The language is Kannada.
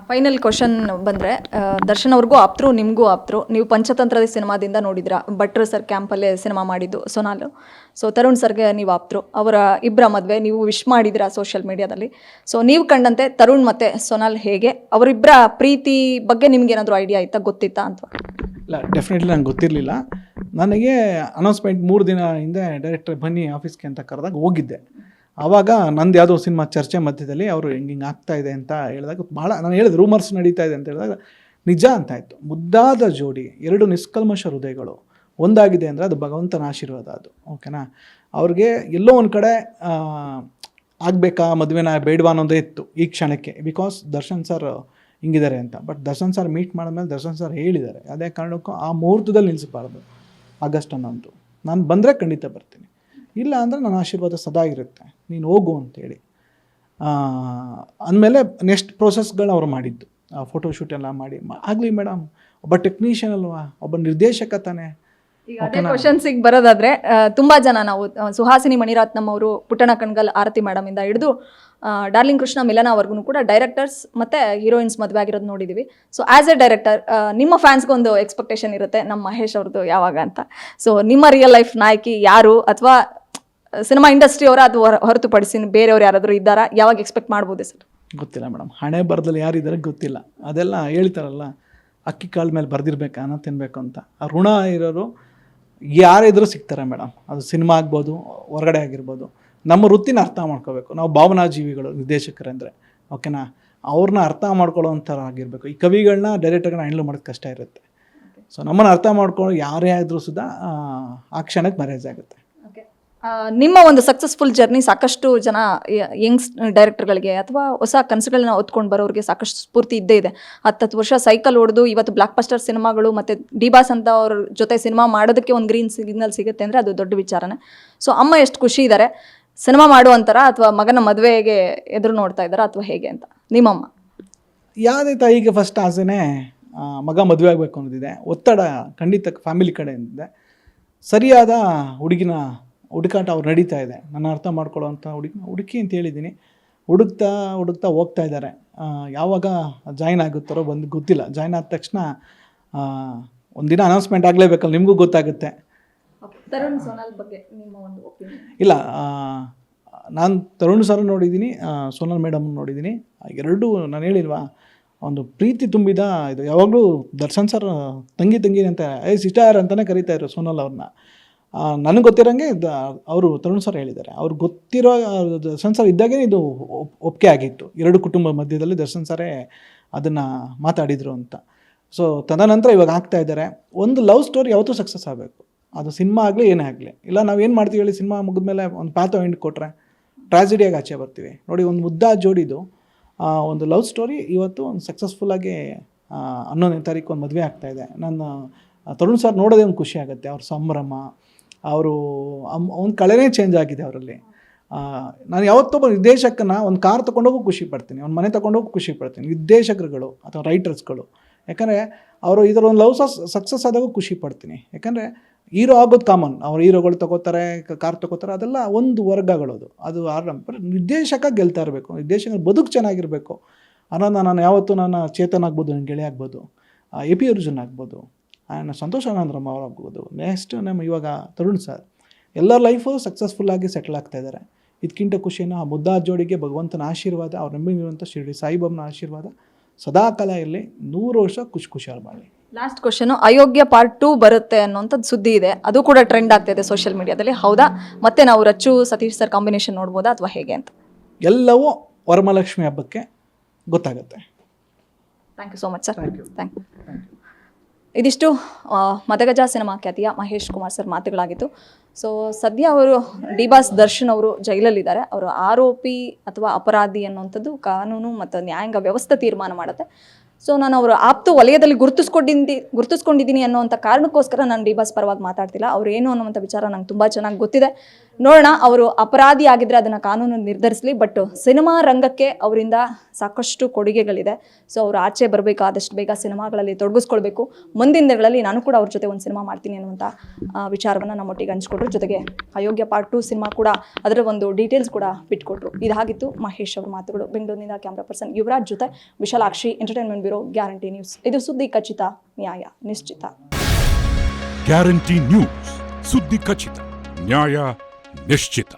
ಫೈನಲ್ ಕ್ವಶನ್ ಬಂದರೆ ದರ್ಶನ್ ಅವ್ರಿಗೂ ಆಪ್ತರು ನಿಮಗೂ ಆಪ್ತರು. ನೀವು ಪಂಚತಂತ್ರದ ಸಿನಿಮಾದಿಂದ ನೋಡಿದ್ರ, ಭಟ್ರು ಸರ್ ಕ್ಯಾಂಪಲ್ಲೇ ಸಿನಿಮಾ ಮಾಡಿದ್ದು ಸೊನಾಲು. ಸೊ ತರುಣ್ ಸರ್ಗೆ ನೀವು ಆಪ್ತರು, ಅವರ ಇಬ್ಬರ ಮದುವೆ ನೀವು ವಿಶ್ ಮಾಡಿದಿರ ಸೋಷಿಯಲ್ ಮೀಡಿಯಾದಲ್ಲಿ. ಸೊ ನೀವು ಕಂಡಂತೆ ತರುಣ್ ಮತ್ತು ಸೊನಾಲ್ ಹೇಗೆ, ಅವರಿಬ್ಬರ ಪ್ರೀತಿ ಬಗ್ಗೆ ನಿಮ್ಗೆ ಏನಾದರೂ ಐಡಿಯಾ ಇತ್ತಾ, ಗೊತ್ತಿತ್ತಾ ಅಂತ? ಇಲ್ಲ, ಡೆಫಿನೆಟ್ಲಿ ನಂಗೆ ಗೊತ್ತಿರಲಿಲ್ಲ. ನನಗೆ ಅನೌನ್ಸ್ಮೆಂಟ್ 3 ದಿನ ಹಿಂದೆ ಡೈರೆಕ್ಟರ್ ಬನ್ನಿ ಆಫೀಸ್ಗೆ ಅಂತ ಕರೆದಾಗ ಹೋಗಿದ್ದೆ. ಆವಾಗ ನಂದು ಯಾವುದೋ ಸಿನಿಮಾ ಚರ್ಚೆ ಮಧ್ಯದಲ್ಲಿ ಅವರು ಹಿಂಗೆ ಆಗ್ತಾ ಇದೆ ಅಂತ ಹೇಳಿದಾಗ ಭಾಳ ನಾನು ಹೇಳಿದೆ ರೂಮರ್ಸ್ ನಡೀತಾ ಇದೆ ಅಂತ ಹೇಳಿದಾಗ ನಿಜ ಅಂತಾಯಿತು. ಮುದ್ದಾದ ಜೋಡಿ, 2 ನಿಷ್ಕಲ್ಮಶ ಹೃದಯಗಳು ಒಂದಾಗಿದೆ ಅಂದರೆ ಅದು ಭಗವಂತನ ಆಶೀರ್ವಾದ. ಅದು ಓಕೆನಾ. ಅವ್ರಿಗೆ ಎಲ್ಲೋ ಒಂದು ಕಡೆ ಆಗಬೇಕಾ ಮದುವೆನ ಬೇಡವಾ ಅನ್ನೋದೇ ಇತ್ತು ಈ ಕ್ಷಣಕ್ಕೆ, ಬಿಕಾಸ್ ದರ್ಶನ್ ಸರ್ ಹಿಂಗಿದ್ದಾರೆ ಅಂತ. ಬಟ್ ದರ್ಶನ್ ಸರ್ ಮೀಟ್ ಮಾಡಿದ್ಮೇಲೆ ದರ್ಶನ್ ಸರ್ ಹೇಳಿದ್ದಾರೆ, ಅದೇ ಕಾರಣಕ್ಕೂ ಆ ಮುಹೂರ್ತದಲ್ಲಿ ನಿಲ್ಲಿಸಬಾರ್ದು, ಆಗಸ್ಟ್ ಅನ್ನೋದು. ನಾನು ಬಂದರೆ ಖಂಡಿತ ಬರ್ತೀನಿ, ಇಲ್ಲ ಅಂದರೆ ನನ್ನ ಆಶೀರ್ವಾದ ಸದಾ ಇರುತ್ತೆ, ನೀನು ಹೋಗು ಅಂತೇಳಿ. ಅಂದಮೇಲೆ ನೆಕ್ಸ್ಟ್ ಪ್ರೋಸೆಸ್ಗಳು ಅವ್ರು ಮಾಡಿದ್ದು, ಫೋಟೋಶೂಟ್ ಎಲ್ಲ ಮಾಡಿ ಆಗಲಿ ಮೇಡಮ್, ಒಬ್ಬ ಟೆಕ್ನಿಷಿಯನ್ ಅಲ್ವಾ, ಒಬ್ಬ ನಿರ್ದೇಶಕ ತಾನೇ. ಈಗ ಅದೇ ಕ್ವಶನ್ಸಿಗೆ ಬರೋದಾದರೆ ತುಂಬ ಜನ ನಾವು ಸುಹಾಸಿನಿ ಮಣಿರತ್ನಂ ಅವರು, ಪುಟ್ಟಣ ಕಣ್ಗಲ್ ಆರತಿ ಮೇಡಮ್ ಇಂದ ಹಿಡಿದು ಡಾರ್ಲಿಂಗ್ ಕೃಷ್ಣ ಮಿಲನವರೆಗೂ ಕೂಡ ಡೈರೆಕ್ಟರ್ಸ್ ಮತ್ತು ಹೀರೋಯಿನ್ಸ್ ಮದುವೆ ಆಗಿರೋದು ನೋಡಿದ್ದೀವಿ. ಸೊ ಆ್ಯಸ್ ಎ ಡೈರೆಕ್ಟರ್ ನಿಮ್ಮ ಫ್ಯಾನ್ಸ್ಗೊಂದು ಎಕ್ಸ್ಪೆಕ್ಟೇಷನ್ ಇರುತ್ತೆ, ನಮ್ಮ ಮಹೇಶ್ ಅವ್ರದ್ದು ಯಾವಾಗ ಅಂತ. ಸೊ ನಿಮ್ಮ ರಿಯಲ್ ಲೈಫ್ ನಾಯಕಿ ಯಾರು, ಅಥವಾ ಸಿನಿಮಾ ಇಂಡಸ್ಟ್ರಿ ಅವರ ಅದು ಹೊರತುಪಡಿಸಿ ಬೇರೆಯವ್ರು ಯಾರಾದರೂ ಇದ್ದಾರಾ, ಯಾವಾಗ ಎಕ್ಸ್ಪೆಕ್ಟ್ ಮಾಡ್ಬೋದು ಸರ್? ಗೊತ್ತಿಲ್ಲ ಮೇಡಮ್, ಹಣೆ ಬರದಲ್ಲಿ ಯಾರಿದ್ದಾರೆ ಗೊತ್ತಿಲ್ಲ. ಅದೆಲ್ಲ ಹೇಳ್ತಾರಲ್ಲ, ಅಕ್ಕಿ ಕಾಳ ಮೇಲೆ ಬರೆದಿರ್ಬೇಕಾ ಅನ್ನೋ ತಿನ್ನಬೇಕು ಅಂತ. ಆ ಋಣ ಇರೋರು ಯಾರಿದ್ರೂ ಸಿಗ್ತಾರೆ ಮೇಡಮ್. ಅದು ಸಿನಿಮಾ ಆಗ್ಬೋದು, ಹೊರಗಡೆ ಆಗಿರ್ಬೋದು. ನಮ್ಮ ವೃತ್ತಿನ ಅರ್ಥ ಮಾಡ್ಕೋಬೇಕು ನಾವು, ಭಾವನಾ ಜೀವಿಗಳು ನಿರ್ದೇಶಕರಂದರೆ, ಓಕೆನಾ. ಅವ್ರನ್ನ ಅರ್ಥ ಮಾಡ್ಕೊಳ್ಳೋ ಅಂಥವ್ರು ಆಗಿರಬೇಕು. ಈ ಕವಿಗಳನ್ನ ಡೈರೆಕ್ಟರ್ಗಳನ್ನ ಹ್ಯಾಂಡಲ್ ಮಾಡೋದು ಕಷ್ಟ ಇರುತ್ತೆ. ಸೊ ನಮ್ಮನ್ನು ಅರ್ಥ ಮಾಡ್ಕೊಂಡು ಯಾರೇ ಆದರೂ ಸುದಾ ಆ ಕ್ಷಣಕ್ಕೆ ಮ್ಯಾರೇಜ್ ಆಗುತ್ತೆ. ನಿಮ್ಮ ಒಂದು ಸಕ್ಸಸ್ಫುಲ್ ಜರ್ನಿ ಸಾಕಷ್ಟು ಜನ ಯಂಗ್ಸ್ ಡೈರೆಕ್ಟರ್ಗಳಿಗೆ ಅಥವಾ ಹೊಸ ಕನಸುಗಳನ್ನ ಹೊತ್ಕೊಂಡು ಬರೋರಿಗೆ ಸಾಕಷ್ಟು ಸ್ಫೂರ್ತಿ ಇದ್ದೇ ಇದೆ. 10 ವರ್ಷ ಸೈಕಲ್ ಹೊಡೆದು ಇವತ್ತು ಬ್ಲಾಕ್ ಬಸ್ಟರ್ ಸಿನಿಮಾಗಳು ಮತ್ತು ಡಿ-ಬಾಸ್ ಅಂತ ಅವ್ರ ಜೊತೆ ಸಿನಿಮಾ ಮಾಡೋದಕ್ಕೆ ಒಂದು ಗ್ರೀನ್ ಸಿಗ್ನಲ್ ಸಿಗುತ್ತೆ ಅಂದರೆ ಅದು ದೊಡ್ಡ ವಿಚಾರನೇ. ಸೊ ಅಮ್ಮ ಎಷ್ಟು ಖುಷಿ ಇದ್ದಾರೆ, ಸಿನಿಮಾ ಮಾಡುವಂತಾರ ಅಥವಾ ಮಗನ ಮದುವೆಗೆ ಎದುರು ನೋಡ್ತಾ ಇದ್ದಾರಾ ಅಥವಾ ಹೇಗೆ ಅಂತ? ನಿಮ್ಮಮ್ಮ ಯಾವುದೇ ತಾಯಿಗೆ ಫಸ್ಟ್ ಆಸೆನೇ ಮಗ ಮದುವೆ ಆಗಬೇಕು ಅನ್ನೋದಿದೆ. ಒತ್ತಡ ಖಂಡಿತ ಫ್ಯಾಮಿಲಿ ಕಡೆಯಿಂದ. ಸರಿಯಾದ ಹುಡುಕಾಟ ಅವ್ರು ನಡೀತಾ ಇದೆ. ನನ್ನ ಅರ್ಥ ಮಾಡ್ಕೊಳ್ಳೋವಂಥ ಹುಡುಕಿ ಅಂತ ಹೇಳಿದ್ದೀನಿ. ಹುಡುಕ್ತಾ ಹೋಗ್ತಾ ಇದ್ದಾರೆ. ಯಾವಾಗ ಜಾಯ್ನ್ ಆಗುತ್ತಾರೋ ಬಂದು ಗೊತ್ತಿಲ್ಲ. ಜಾಯ್ನ್ ಆದ ತಕ್ಷಣ ಒಂದಿನ ಅನೌನ್ಸ್ಮೆಂಟ್ ಆಗಲೇಬೇಕಲ್ಲ, ನಿಮಗೂ ಗೊತ್ತಾಗುತ್ತೆ. ತರುಣ್ ಸೋನಾಲ್ ಬಗ್ಗೆ ನಿಮ್ಮ ಒಂದು ಒಪಿನಿಯನ್? ಇಲ್ಲ, ನಾನು ತರುಣ್ ಸರ್ ನೋಡಿದ್ದೀನಿ, ಸೋನಾಲ್ ಮೇಡಮ್ ನೋಡಿದ್ದೀನಿ. ಎರಡೂ ನಾನು ಹೇಳಿಲ್ವಾ, ಒಂದು ಪ್ರೀತಿ ತುಂಬಿದ ಇದು. ಯಾವಾಗಲೂ ದರ್ಶನ್ ಸರ್ ತಂಗಿ ಅಂತ ಸಿಸ್ಟರ್ ಅಂತಲೇ ಕರೀತಾಯಿದ್ರು ಸೋನಾಲ್ ಅವ್ರನ್ನ. ನನಗೆ ಗೊತ್ತಿರೋಂಗೆ ಅವರು ತರುಣ್ ಸರ್ ಹೇಳಿದ್ದಾರೆ. ಅವ್ರಿಗೆ ಗೊತ್ತಿರೋ ದರ್ಶನ್ ಸರ್ ಇದ್ದಾಗೇ ಇದು ಒಪ್ಪಿಗೆ ಆಗಿತ್ತು. 2 ಕುಟುಂಬ ಮಧ್ಯದಲ್ಲಿ ದರ್ಶನ್ ಸರೇ ಅದನ್ನು ಮಾತಾಡಿದರು ಅಂತ. ಸೊ ತದನಂತರ ಇವಾಗ ಆಗ್ತಾ ಇದ್ದಾರೆ. ಒಂದು ಲವ್ ಸ್ಟೋರಿ ಯಾವತ್ತೂ ಸಕ್ಸಸ್ ಆಗಬೇಕು, ಅದು ಸಿನಿಮಾ ಆಗಲಿ ಏನೇ ಆಗಲಿ. ಇಲ್ಲ ನಾವೇನು ಮಾಡ್ತೀವಿ ಹೇಳಿ, ಸಿನಿಮಾ ಮುಗಿದ್ಮೇಲೆ ಒಂದು ಪ್ಯಾಥೋ ಎಂಡ್ ಕೊಟ್ಟರೆ ಟ್ರಾಜಿಡಿಯಾಗಿ ಆಚೆ ಬರ್ತೀವಿ ನೋಡಿ. ಒಂದು ಮುದ್ದಾದ ಜೋಡಿದು ಒಂದು ಲವ್ ಸ್ಟೋರಿ ಇವತ್ತು ಒಂದು ಸಕ್ಸಸ್ಫುಲ್ಲಾಗಿ 11ನೇ ತಾರೀಕು ಒಂದು ಮದುವೆ ಆಗ್ತಾಯಿದೆ. ನನ್ನ ತರುಣ್ ಸರ್ ನೋಡೋದೇ ಒಂದು ಖುಷಿ ಆಗುತ್ತೆ. ಅವ್ರ ಸಂಭ್ರಮ, ಅವರು ಒಂದು ಕಳೆನೇ ಚೇಂಜ್ ಆಗಿದೆ ಅವರಲ್ಲಿ. ನಾನು ಯಾವತ್ತೊಬ್ಬ ನಿರ್ದೇಶಕನ ಒಂದು ಕಾರ್ ತೊಗೊಂಡೋಗೂ ಖುಷಿ ಪಡ್ತೀನಿ, ಒಂದು ಮನೆ ತೊಗೊಂಡೋಗೂ ಖುಷಿ ಪಡ್ತೀನಿ. ನಿರ್ದೇಶಕರುಗಳು ಅಥವಾ ರೈಟರ್ಸ್ಗಳು, ಯಾಕಂದರೆ ಅವರು ಇದರ ಒಂದು ಲವ್ ಸಕ್ಸಸ್ ಆದಾಗೂ ಖುಷಿ ಪಡ್ತೀನಿ. ಯಾಕಂದರೆ ಹೀರೋ ಆಗೋದು ಕಾಮನ್, ಅವ್ರು ಹೀರೋಗಳು ತೊಗೋತಾರೆ, ಕಾರ್ ತೊಗೋತಾರೆ, ಅದೆಲ್ಲ ಒಂದು ವರ್ಗಗಳದು. ಅದು ನಿರ್ದೇಶಕ ಗೆಲ್ತಾ ಇರಬೇಕು, ನಿರ್ದೇಶಕರ ಬದುಕು ಚೆನ್ನಾಗಿರಬೇಕು ಅನ್ನೋದು ನಾನು ಯಾವತ್ತೂ ನನ್ನ ಚೇತನ್ ಆಗ್ಬೋದು, ನನ್ನ ಗೆಳೆ ಆಗ್ಬೋದು, AP ಅರ್ಜುನ್ ಆಗ್ಬೋದು, ಸಂತೋಷ್ ಆನಂದರಾಮ್ ಅವ್ರು ಆಗ್ಬೋದು, ನೆಕ್ಸ್ಟ್ ನಮ್ಮ ಇವಾಗ ತರುಣ್ ಸರ್, ಎಲ್ಲರ ಲೈಫು ಸಕ್ಸಸ್ಫುಲ್ಲಾಗಿ ಸೆಟ್ಲ್ ಆಗ್ತಾ ಇದ್ದಾರೆ. ಇದಕ್ಕಿಂತ ಖುಷಿಯನ್ನು ಆ ಮುದ್ದಾದ ಜೋಡಿಗೆ ಭಗವಂತನ ಆಶೀರ್ವಾದ, ಅವ್ರು ನಂಬಿರುವಂಥ ಶಿರಡಿ ಸಾಯಿಬಾಬನ ಆಶೀರ್ವಾದ ಸದಾಕಾಲ ಇರಲಿ, 100 ವರ್ಷ ಖುಷಿಯಾಗಿ ಮಾಡಲಿ. ಲಾಸ್ಟ್ ಕ್ವಶನು, ಅಯೋಗ್ಯ ಪಾರ್ಟ್ 2 ಬರುತ್ತೆ ಅನ್ನೋಂಥದ್ದು ಸುದ್ದಿ ಇದೆ, ಅದು ಕೂಡ ಟ್ರೆಂಡ್ ಆಗ್ತಾ ಇದೆ ಸೋಷಿಯಲ್ ಮೀಡಿಯಾದಲ್ಲಿ, ಹೌದಾ? ಮತ್ತೆ ನಾವು ರಚ್ಚು ಸತೀಶ್ ಸರ್ ಕಾಂಬಿನೇಷನ್ ನೋಡ್ಬೋದಾ ಅಥವಾ ಹೇಗೆ ಅಂತ? ಎಲ್ಲವೂ ವರಮಹಾಲಕ್ಷ್ಮಿ ಹಬ್ಬಕ್ಕೆ ಗೊತ್ತಾಗುತ್ತೆ. Thank you so much sir. Thank you. ಇದಿಷ್ಟು ಮದಗಜ ಸಿನಿಮಾ ಖ್ಯಾತಿಯ ಮಹೇಶ್ ಕುಮಾರ್ ಸರ್ ಮಾತುಗಳಾಗಿತ್ತು. ಸೊ ಸದ್ಯ ಅವರು ಡಿ-ಬಾಸ್ ದರ್ಶನ್ ಅವರು ಜೈಲಲ್ಲಿದ್ದಾರೆ. ಅವರು ಆರೋಪಿ ಅಥವಾ ಅಪರಾಧಿ ಅನ್ನುವಂಥದ್ದು ಕಾನೂನು ಮತ್ತು ನ್ಯಾಯಾಂಗ ವ್ಯವಸ್ಥೆ ತೀರ್ಮಾನ ಮಾಡುತ್ತೆ. ಸೊ ನಾನು ಅವರು ಆಪ್ತು ವಲಯದಲ್ಲಿ ಗುರುತಿಸ್ಕೊಂಡಿದ್ದೀನಿ ಅನ್ನೋವಂಥ ಕಾರಣಕ್ಕೋಸ್ಕರ ನಾನು ಡಿ-ಬಾಸ್ ಪರವಾಗಿ ಮಾತಾಡ್ತಿಲ್ಲ. ಅವ್ರು ಏನು ಅನ್ನುವಂಥ ವಿಚಾರ ನಂಗೆ ತುಂಬ ಚೆನ್ನಾಗಿ ಗೊತ್ತಿದೆ. ನೋಡೋಣ, ಅವರು ಅಪರಾಧಿ ಆಗಿದ್ರೆ ಅದನ್ನ ಕಾನೂನು ನಿರ್ಧರಿಸಲಿ. ಬಟ್ ಸಿನಿಮಾ ರಂಗಕ್ಕೆ ಅವರಿಂದ ಸಾಕಷ್ಟು ಕೊಡುಗೆಗಳಿದೆ. ಸೊ ಅವರು ಆಚೆ ಬರಬೇಕು, ಆದಷ್ಟು ಬೇಗ ಸಿನಿಮಾಗಳಲ್ಲಿ ತೊಡಗಿಸ್ಕೊಳ್ಬೇಕು. ಮುಂದಿನ ದಿನಗಳಲ್ಲಿ ನಾನು ಕೂಡ ಅವ್ರ ಜೊತೆ ಒಂದು ಸಿನಿಮಾ ಮಾಡ್ತೀನಿ ಅನ್ನುವಂಥ ವಿಚಾರವನ್ನು ನಮ್ಮೊಟ್ಟಿಗೆ ಹಂಚ್ಕೊಟ್ರು. ಜೊತೆಗೆ ಅಯೋಗ್ಯ ಪಾರ್ಟ್ 2 ಸಿನಿಮಾ ಕೂಡ ಅದರ ಒಂದು ಡೀಟೇಲ್ಸ್ ಕೂಡ ಬಿಟ್ಕೊಟ್ರು. ಇದಾಗಿತ್ತು ಮಹೇಶ್ ಅವರ ಮಾತುಗಳು. ಬೆಂಗಳೂರಿನಿಂದ ಕ್ಯಾಮ್ರಾ ಪರ್ಸನ್ ಯುವರಾಜ್ ಜೊತೆ Vishalakshi, entertainment bureau, guarantee news. ಇದು ಸುದ್ದಿ ಖಚಿತ, ನ್ಯಾಯ ನಿಶ್ಚಿತ. ಗ್ಯಾರಂಟಿ ನ್ಯೂಸ್, ಸುದ್ದಿ ಖಚಿತ, ನ್ಯಾಯ ನಿಶ್ಚಿತ.